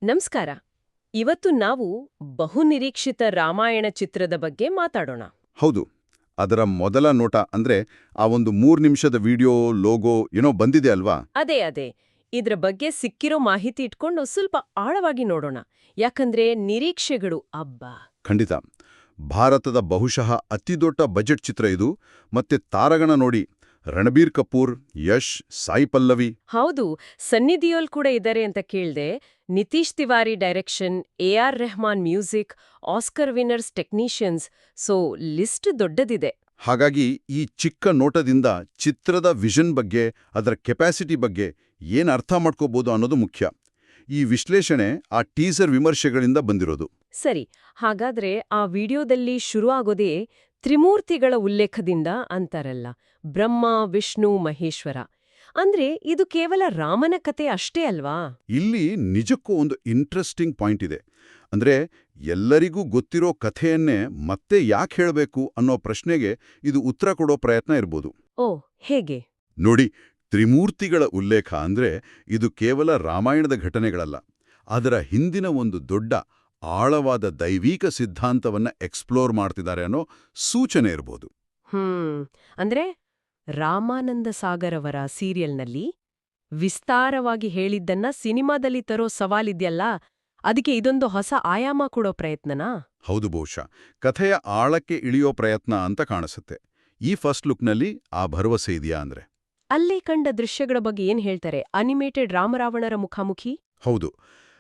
ನಮಸ್ಕಾರ. ಇವತ್ತು ನಾವು ಬಹುನಿರೀಕ್ಷಿತ ರಾಮಾಯಣ ಚಿತ್ರದ ಬಗ್ಗೆ ಮಾತಾಡೋಣ. ಹೌದು. ಅದರ ಮೊದಲ ನೋಟ ಅಂದ್ರೆ ಆ ಒಂದು 3 ನಿಮಿಷದ ವಿಡಿಯೋ ಲೋಗೋ ಏನೋ ಬಂದಿದೆ ಅಲ್ವಾ? ಅದೇ. ಇದ್ರ ಬಗ್ಗೆ ಸಿಕ್ಕಿರೋ ಮಾಹಿತಿ ಇಟ್ಕೊಂಡು ಸ್ವಲ್ಪ ಆಳವಾಗಿ ನೋಡೋಣ. ಯಾಕಂದ್ರೆ ನಿರೀಕ್ಷೆಗಳು ಅಬ್ಬಾ. ಖಂಡಿತ. ಭಾರತದ ಬಹುಶಃ ಅತಿದೊಡ್ಡ ಬಜೆಟ್ ಚಿತ್ರ ಇದು. ಮತ್ತೆ ತಾರಗಣ ನೋಡಿ, ರಣಬೀರ್ ಕಪೂರ್, ಯಶ್, ಸಾಯಿ ಪಲ್ಲವಿ. ಹೌದು, ಸನ್ನಿ ದಿಯೋಲ್ ಕೂಡ ಇದ್ದಾರೆ ಅಂತ ಕೇಳ್ದೆ. Nitesh Tiwari direction, AR. Rahman music, Oscar winners technicians. So list ದೊಡ್ಡದಿದೆ. ಹಾಗಾಗಿ ಈ ಚಿಕ್ಕ ನೋಟದಿಂದ ಚಿತ್ರದ ವಿಷನ್ ಬಗ್ಗೆ, ಅದರ ಕೆಪಾಸಿಟಿ ಬಗ್ಗೆ ಏನ್ ಅರ್ಥ ಮಾಡ್ಕೋಬಹುದು ಅನ್ನೋದು ಮುಖ್ಯ. ಈ ವಿಶ್ಲೇಷಣೆ ಆ ಟೀಸರ್ ವಿಮರ್ಶೆಗಳಿಂದ ಬಂದಿರೋದು. ಸರಿ, ಹಾಗಾದ್ರೆ ಆ ವಿಡಿಯೋದಲ್ಲಿ ಶುರು ಆಗೋದೇ ತ್ರಿಮೂರ್ತಿಗಳ ಉಲ್ಲೇಖದಿಂದ ಅಂತಾರಲ್ಲ, ಬ್ರಹ್ಮ, ವಿಷ್ಣು, ಮಹೇಶ್ವರ. ಅಂದ್ರೆ ಇದು ಕೇವಲ ರಾಮನ ಕತೆ ಅಷ್ಟೇ ಅಲ್ವಾ? ಇಲ್ಲಿ ನಿಜಕ್ಕೂ ಒಂದು ಇಂಟ್ರೆಸ್ಟಿಂಗ್ ಪಾಯಿಂಟ್ ಇದೆ. ಅಂದ್ರೆ ಎಲ್ಲರಿಗೂ ಗೊತ್ತಿರೋ ಕಥೆಯನ್ನೇ ಮತ್ತೆ ಯಾಕೆ ಹೇಳಬೇಕು ಅನ್ನೋ ಪ್ರಶ್ನೆಗೆ ಇದು ಉತ್ತರ ಕೊಡೋ ಪ್ರಯತ್ನ ಇರ್ಬೋದು. ಓ, ಹೇಗೆ? ನೋಡಿ, ತ್ರಿಮೂರ್ತಿಗಳ ಉಲ್ಲೇಖ ಅಂದ್ರೆ ಇದು ಕೇವಲ ರಾಮಾಯಣದ ಘಟನೆಗಳಲ್ಲ, ಅದರ ಹಿಂದಿನ ಒಂದು ದೊಡ್ಡ ಆಳವಾದ ದೈವಿಕ ಸಿದ್ಧಾಂತವನ್ನ ಎಕ್ಸ್ಪ್ಲೋರ್ ಮಾಡ್ತಿದ್ದಾರೆ ಅನ್ನೋ ಸೂಚನೆ ಇರ್ಬೋದು. ಅಂದ್ರೆ ರಾಮಾನಂದ ಸಾಗರ್ ಅವರ ಸೀರಿಯಲ್ನಲ್ಲಿ ವಿಸ್ತಾರವಾಗಿ ಹೇಳಿದ್ದನ್ನ ಸಿನಿಮಾದಲ್ಲಿ ತರೋ ಸವಾಲಿದ್ಯಲ್ಲ, ಅದಕ್ಕೆ ಇದೊಂದು ಹೊಸ ಆಯಾಮ ಕೊಡೋ ಪ್ರಯತ್ನನಾ? ಹೌದು, ಬಹುಶಃ ಕಥೆಯ ಆಳಕ್ಕೆ ಇಳಿಯೋ ಪ್ರಯತ್ನ ಅಂತ ಕಾಣಿಸುತ್ತೆ. ಈ ಫಸ್ಟ್ ಲುಕ್ನಲ್ಲಿ ಆ ಭರವಸೆ ಇದೆಯಾ ಅಂದ್ರೆ? ಅಲ್ಲೇ ಕಂಡ ದೃಶ್ಯಗಳ ಬಗ್ಗೆ ಏನ್ ಹೇಳ್ತಾರೆ? ಅನಿಮೇಟೆಡ್ ರಾಮರಾವಣರ ಮುಖಾಮುಖಿ? ಹೌದು.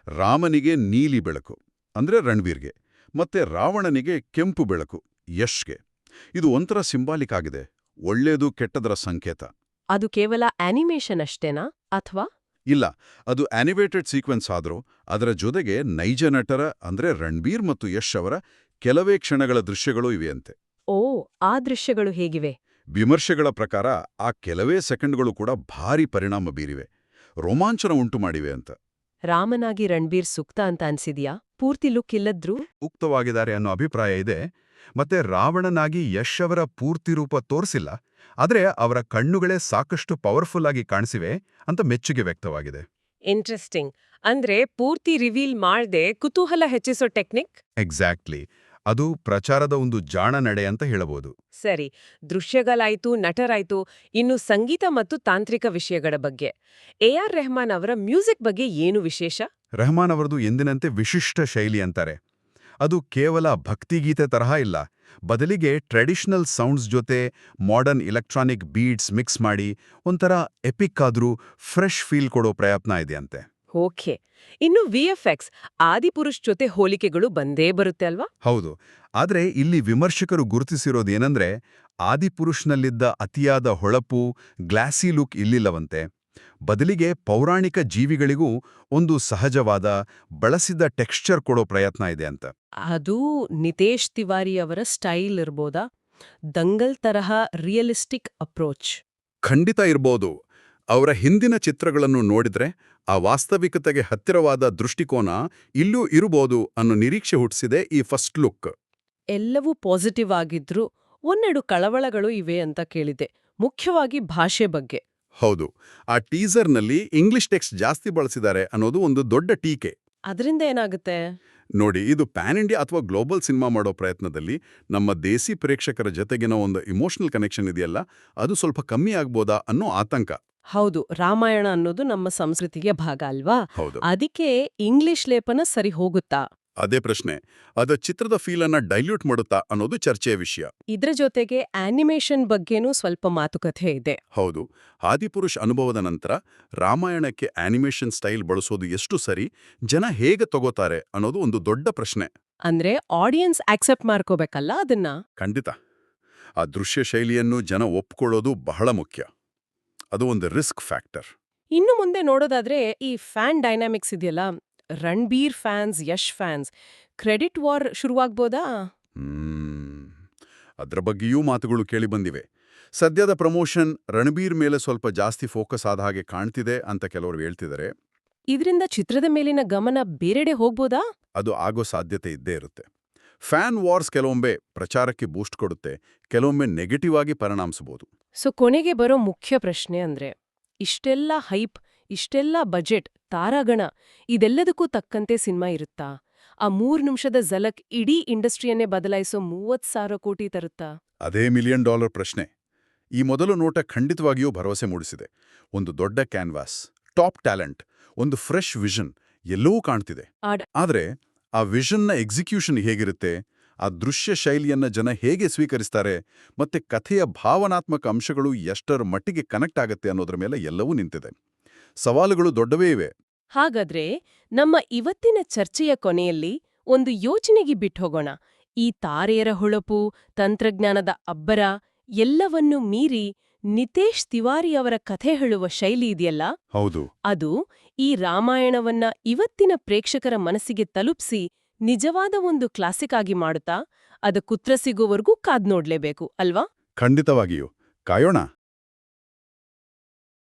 ರಾಮನಿಗೆ ನೀಲಿ ಬೆಳಕು ಅಂದ್ರೆ ರಣಬೀರ್ಗೆ, ಮತ್ತೆ ರಾವಣನಿಗೆ ಕೆಂಪು ಬೆಳಕು ಯಶ್ಗೆ. ಇದು ಒಂಥರ ಸಿಂಬಾಲಿಕ್ ಆಗಿದೆ. ಒಳ್ಳೇದು ಕೆಟ್ಟದರ ಸಂಕೇತ. ಅದು ಕೇವಲ ಆನಿಮೇಷನ್ ಅಷ್ಟೇನಾ ಅಥವಾ? ಇಲ್ಲ, ಅದು ಆನಿಮೇಟೆಡ್ ಸೀಕ್ವೆನ್ಸ್ ಆದ್ರೂ ಅದರ ಜೊತೆಗೆ ನೈಜ ನಟರ ಅಂದ್ರೆ ರಣಬೀರ್ ಮತ್ತು ಯಶ್ ಅವರ ಕೆಲವೇ ಕ್ಷಣಗಳ ದೃಶ್ಯಗಳೂ ಇವೆಯಂತೆ. ಓ, ಆ ದೃಶ್ಯಗಳು ಹೇಗಿವೆ? ವಿಮರ್ಶೆಗಳ ಪ್ರಕಾರ ಆ ಕೆಲವೇ ಸೆಕೆಂಡ್ಗಳು ಕೂಡ ಭಾರಿ ಪರಿಣಾಮ ಬೀರಿವೆ, ರೋಮಾಂಚನ ಉಂಟು ಮಾಡಿವೆ ಅಂತ. ರಾಮನಾಗಿ ರಣಬೀರ್ ಸೂಕ್ತ ಅಂತ ಅನ್ಸಿದ್ಯಾ? ಪೂರ್ತಿ ಲುಕ್ ಇಲ್ಲದ್ರೂ ಉಕ್ತವಾಗಿದ್ದಾರೆ ಅನ್ನೋ ಅಭಿಪ್ರಾಯ ಇದೆ. ಮತ್ತೆ ರಾವಣನಾಗಿ ಯಶ್ ಅವರ ಪೂರ್ತಿ ರೂಪ ತೋರಿಸಿಲ್ಲ, ಆದ್ರೆ ಅವರ ಕಣ್ಣುಗಳೇ ಸಾಕಷ್ಟು ಪವರ್ಫುಲ್ ಆಗಿ ಕಾಣಿಸಿವೆ ಅಂತ ಮೆಚ್ಚುಗೆ ವ್ಯಕ್ತವಾಗಿದೆ. ಇಂಟ್ರೆಸ್ಟಿಂಗ್. ಅಂದ್ರೆ ಪೂರ್ತಿ ರಿವೀಲ್ ಮಾಡ್ದೆ ಕುತೂಹಲ ಹೆಚ್ಚಿಸೋ ಟೆಕ್ನಿಕ್. ಎಕ್ಸಾಕ್ಟ್ಲಿ. ಅದು ಪ್ರಚಾರದ ಒಂದು ಜಾಣ ನಡೆ ಅಂತ ಹೇಳಬಹುದು. ಸರಿ, ದೃಶ್ಯಗಳಾಯ್ತು, ನಟರಾಯ್ತು. ಇನ್ನು ಸಂಗೀತ ಮತ್ತು ತಾಂತ್ರಿಕ ವಿಷಯಗಳ ಬಗ್ಗೆ. ಎ.ಆರ್. ರೆಹಮಾನ್ ಅವರ ಮ್ಯೂಸಿಕ್ ಬಗ್ಗೆ ಏನು ವಿಶೇಷ? ರೆಹಮಾನ್ ಅವರದು ಎಂದಿನಂತೆ ವಿಶಿಷ್ಟ ಶೈಲಿ ಅಂತಾರೆ. ಅದು ಕೇವಲ ಭಕ್ತಿಗೀತೆ ತರಹ ಇಲ್ಲ, ಬದಲಿಗೆ ಟ್ರೆಡಿಷನಲ್ ಸೌಂಡ್ಸ್ ಜೊತೆ ಮಾಡರ್ನ್ ಇಲೆಕ್ಟ್ರಾನಿಕ್ ಬೀಟ್ಸ್ ಮಿಕ್ಸ್ ಮಾಡಿ ಒಂಥರ ಎಪಿಕ್ ಆದ್ರೂ ಫ್ರೆಶ್ ಫೀಲ್ ಕೊಡೋ ಪ್ರಯತ್ನ ಇದೆಯಂತೆ. ಓಕೆ. ಇನ್ನು ವಿಎಫ್ಎಕ್ಸ್, ಆದಿಪುರುಷ್ ಜೊತೆ ಹೋಲಿಕೆಗಳು ಬಂದೇ ಬರುತ್ತೆ ಅಲ್ವಾ? ಹೌದು. ಆದ್ರೆ ಇಲ್ಲಿ ವಿಮರ್ಶಕರು ಗುರುತಿಸಿರೋದೇನೆಂದ್ರೆ ಆದಿಪುರುಷ್ನಲ್ಲಿದ್ದ ಅತಿಯಾದ ಹೊಳಪು, ಗ್ಲಾಸಿ ಲುಕ್ ಇಲ್ಲಿಲ್ಲವಂತೆ. ಬದಲಿಗೆ ಪೌರಾಣಿಕ ಜೀವಿಗಳಿಗೂ ಒಂದು ಸಹಜವಾದ ಬಳಸಿದ ಟೆಕ್ಸ್ಚರ್ ಕೊಡೋ ಪ್ರಯತ್ನ ಇದೆ ಅಂತ. ಅದು ನಿತೇಶ್ ತಿವಾರಿ ಅವರ ಸ್ಟೈಲ್ ಇರ್ಬೋದಾ? ದಂಗಲ್ ತರಹ ರಿಯಲಿಸ್ಟಿಕ್ ಅಪ್ರೋಚ್. ಖಂಡಿತ ಇರ್ಬೋದು. ಅವರ ಹಿಂದಿನ ಚಿತ್ರಗಳನ್ನು ನೋಡಿದ್ರೆ ಆ ವಾಸ್ತವಿಕತೆಗೆ ಹತ್ತಿರವಾದ ದೃಷ್ಟಿಕೋನ ಇಲ್ಲೂ ಇರಬಹುದು ಅನ್ನೋ ನಿರೀಕ್ಷೆ ಹುಟ್ಟಿಸಿದೆ ಈ ಫಸ್ಟ್ ಲುಕ್. ಎಲ್ಲವೂ ಪಾಸಿಟಿವ್ ಆಗಿದ್ರು ಒಂದೆರಡು ಕಳವಳಗಳು ಇವೆ ಅಂತ ಕೇಳಿದೆ, ಮುಖ್ಯವಾಗಿ ಭಾಷೆ ಬಗ್ಗೆ. ಹೌದು. ಆ ಟೀಸರ್ನಲ್ಲಿ ಇಂಗ್ಲಿಷ್ ಟೆಕ್ಸ್ಟ್ ಜಾಸ್ತಿ ಬಳಸಿದ್ದಾರೆ ಅನ್ನೋದು ಒಂದು ದೊಡ್ಡ ಟೀಕೆ. ಅದರಿಂದ ಏನಾಗುತ್ತೆ? ನೋಡಿ, ಇದು ಪ್ಯಾನ್ ಇಂಡಿಯಾ ಅಥವಾ ಗ್ಲೋಬಲ್ ಸಿನಿಮಾ ಮಾಡೋ ಪ್ರಯತ್ನದಲ್ಲಿ ನಮ್ಮ ದೇಸಿ ಪ್ರೇಕ್ಷಕರ ಜೊತೆಗಿನ ಒಂದು ಇಮೋಷನಲ್ ಕನೆಕ್ಷನ್ ಇದೆಯಲ್ಲ, ಅದು ಸ್ವಲ್ಪ ಕಮ್ಮಿ ಆಗ್ಬೋದಾ ಅನ್ನೋ ಆತಂಕ. ಹೌದು, ರಾಮಾಯಣ ಅನ್ನೋದು ನಮ್ಮ ಸಂಸ್ಕೃತಿಗೆ ಭಾಗ ಅಲ್ವಾ? ಹೌದು. ಅದಕ್ಕೆ ಇಂಗ್ಲಿಷ್ ಲೇಪನ ಸರಿ ಹೋಗುತ್ತಾ? ಅದೇ ಪ್ರಶ್ನೆ. ಅದು ಚಿತ್ರದ ಫೀಲನ್ನ ಡೈಲ್ಯೂಟ್ ಮಾಡುತ್ತಾ ಅನ್ನೋದು ಚರ್ಚೆಯ ವಿಷಯ. ಇದ್ರ ಜೊತೆಗೆ ಆನಿಮೇಷನ್ ಬಗ್ಗೆನೂ ಸ್ವಲ್ಪ ಮಾತುಕತೆ ಇದೆ. ಹೌದು. ಆದಿಪುರುಷ್ ಅನುಭವದ ನಂತರ ರಾಮಾಯಣಕ್ಕೆ ಆನಿಮೇಷನ್ ಸ್ಟೈಲ್ ಬಳಸೋದು ಎಷ್ಟು ಸರಿ, ಜನ ಹೇಗೆ ತಗೋತಾರೆ ಅನ್ನೋದು ಒಂದು ದೊಡ್ಡ ಪ್ರಶ್ನೆ. ಅಂದ್ರೆ ಆಡಿಯನ್ಸ್ ಆಕ್ಸೆಪ್ಟ್ ಮಾಡ್ಕೋಬೇಕಲ್ಲ ಅದನ್ನ. ಖಂಡಿತ. ಆ ದೃಶ್ಯ ಶೈಲಿಯನ್ನು ಜನ ಒಪ್ಕೊಳ್ಳೋದು ಬಹಳ ಮುಖ್ಯ. ಅದು ಒಂದು ರಿಸ್ಕ್ ಫ್ಯಾಕ್ಟರ್. ಇನ್ನು ಮುಂದೆ ನೋಡೋದಾದ್ರೆ ಈ ಫ್ಯಾನ್ ಡೈನಾಮಿಕ್ಸ್ ಇದೆಯಲ್ಲ, Ranbir fans, Yash fans, credit war ಶುರುವಾಗ್ಬೋದಾ? ಅದ್ರ ಬಗ್ಗೆಯೂ ಮಾತುಗಳು ಕೇಳಿ ಬಂದಿವೆ. ಸದ್ಯದ ಪ್ರಮೋಷನ್ ರಣಬೀರ್ ಮೇಲೆ ಸ್ವಲ್ಪ ಜಾಸ್ತಿ ಫೋಕಸ್ ಆದ ಹಾಗೆ ಕಾಣ್ತಿದೆ ಅಂತ ಕೆಲವರು ಹೇಳ್ತಿದ್ದಾರೆ. ಇದರಿಂದ ಚಿತ್ರದ ಮೇಲಿನ ಗಮನ ಬೇರೆಡೆ ಹೋಗ್ಬೋದಾ? ಅದು ಆಗೋ ಸಾಧ್ಯತೆ ಇದ್ದೇ ಇರುತ್ತೆ. ಫ್ಯಾನ್ ವಾರ್ಸ್ ಕೆಲವೊಮ್ಮೆ ಪ್ರಚಾರಕ್ಕೆ ಬೂಸ್ಟ್ ಕೊಡುತ್ತೆ, ಕೆಲವೊಮ್ಮೆ ನೆಗೆಟಿವ್ ಆಗಿ ಪರಿಣಾಮಿಸಬಹುದು. ಸೊ ಕೊನೆಗೆ ಬರೋ ಮುಖ್ಯ ಪ್ರಶ್ನೆ ಅಂದ್ರೆ, ಇಷ್ಟೆಲ್ಲ ಹೈಪ್, ಇಷ್ಟೆಲ್ಲ ಬಜೆಟ್, ತಾರಾಗಣ ಇದೆಲ್ಲದಕ್ಕೂ ತಕ್ಕಂತೆ ಸಿನಿಮಾ ಇರುತ್ತಾ? ಆ 3 ನಿಮಿಷದ ಝಲಕ್ ಇಡೀ ಇಂಡಸ್ಟ್ರಿಯನ್ನೇ ಬದಲಾಯಿಸೋ 30,000 ಕೋಟಿ ತರುತ್ತಾ? ಅದೇ $1 ಮಿಲಿಯನ್ ಪ್ರಶ್ನೆ. ಈ ಮೊದಲ ನೋಟ ಖಂಡಿತವಾಗಿಯೂ ಭರವಸೆ ಮೂಡಿಸಿದೆ. ಒಂದು ದೊಡ್ಡ ಕ್ಯಾನ್ವಾಸ್, ಟಾಪ್ ಟ್ಯಾಲೆಂಟ್, ಒಂದು ಫ್ರೆಶ್ ವಿಷನ್ ಎಲ್ಲವೂ ಕಾಣ್ತಿದೆ. ಆದ್ರೆ ಆ ವಿಷನ್ನ ಎಕ್ಸಿಕ್ಯೂಷನ್ ಹೇಗಿರುತ್ತೆ, ಆ ದೃಶ್ಯ ಶೈಲಿಯನ್ನ ಜನ ಹೇಗೆ ಸ್ವೀಕರಿಸ್ತಾರೆ, ಮತ್ತೆ ಕಥೆಯ ಭಾವನಾತ್ಮಕ ಅಂಶಗಳು ಎಷ್ಟರ ಮಟ್ಟಿಗೆ ಕನೆಕ್ಟ್ ಆಗತ್ತೆ ಅನ್ನೋದ್ರ ಮೇಲೆ ಎಲ್ಲವೂ ನಿಂತಿದೆ. ಸವಾಲುಗಳು ದೊಡ್ಡವೇ ಇವೆ. ಹಾಗಾದ್ರೆ ನಮ್ಮ ಇವತ್ತಿನ ಚರ್ಚೆಯ ಕೊನೆಯಲ್ಲಿ ಒಂದು ಯೋಚನೆಗೆ ಬಿಟ್ಟೋಗೋಣ. ಈ ತಾರೆಯರ ಹೊಳಪು, ತಂತ್ರಜ್ಞಾನದ ಅಬ್ಬರ ಎಲ್ಲವನ್ನೂ ಮೀರಿ ನಿತೇಶ್ ತಿವಾರಿಯವರ ಕಥೆ ಹೇಳುವ ಶೈಲಿ ಇದೆಯಲ್ಲ, ಹೌದು, ಅದು ಈ ರಾಮಾಯಣವನ್ನ ಇವತ್ತಿನ ಪ್ರೇಕ್ಷಕರ ಮನಸ್ಸಿಗೆ ತಲುಪಿಸಿ ನಿಜವಾದ ಒಂದು ಕ್ಲಾಸಿಕ್ ಆಗಿ ಮಾಡುತ್ತಾ? ಅದು ಕುತ್ರ ಸಿಗೋವರೆಗೂ ಕಾದ್ ನೋಡ್ಲೇಬೇಕು ಅಲ್ವಾ? ಖಂಡಿತವಾಗಿಯೂ. ಕಾಯೋಣ.